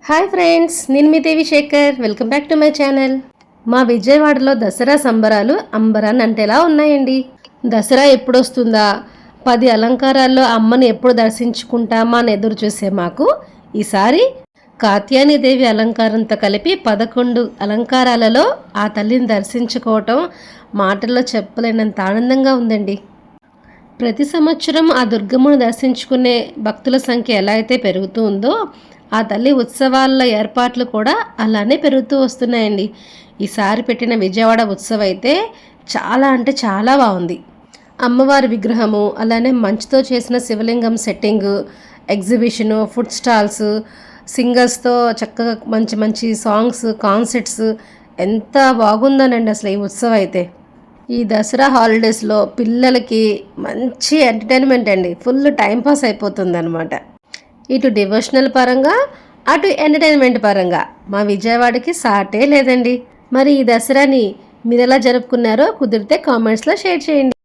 Hi friends, నేను మీ Devi Shekhar. Welcome back to my channel. మా విజయవాడలో దసరా సంబరాలు అంబరాన్ని అంటేలా ఉన్నాయండి. దసరా ఎప్పుడు వస్తుందా, 10 అలంకారాల్లో అమ్మని ఎప్పుడు దర్శించుకుంటామా అని ఎదురు చూసే మాకు ఈసారి కాత్యాయని దేవి అలంకారంతో కలిపి 11 అలంకారాలలో ఆ తల్లిని దర్శించుకోవటం మాటల్లో చెప్పలేనంత ఆనందంగా ఉందండి. ప్రతి సంవత్సరం ఆ దుర్గమ్మను దర్శించుకునే భక్తుల సంఖ్య ఎలా అయితే పెరుగుతూ ఉందో, ఆ తల్లి ఉత్సవాల ఏర్పాట్లు కూడా అలానే పెరుగుతూ వస్తున్నాయండి. ఈసారి పెట్టిన విజయవాడ ఉత్సవం అయితే చాలా అంటే చాలా బాగుంది. అమ్మవారి విగ్రహము, అలానే మంచుతో చేసిన శివలింగం సెట్టింగు, ఎగ్జిబిషను, ఫుడ్ స్టాల్స్, సింగర్స్తో చక్కగా మంచి మంచి సాంగ్స్, కాన్సర్ట్స్ ఎంత బాగుందోనండి అసలు ఈ ఉత్సవం అయితే. ఈ దసరా హాలిడేస్లో పిల్లలకి మంచి ఎంటర్టైన్మెంట్ అండి. ఫుల్ టైంపాస్ అయిపోతుంది అనమాట. ఇటు డివోషనల్ పరంగా, అటు ఎంటర్టైన్మెంట్ పరంగా మా విజయవాడకి సాటే లేదండి. మరి ఈ దసరాని మీరు ఎలా జరుపుకున్నారో కుదిరితే కామెంట్స్లో షేర్ చేయండి.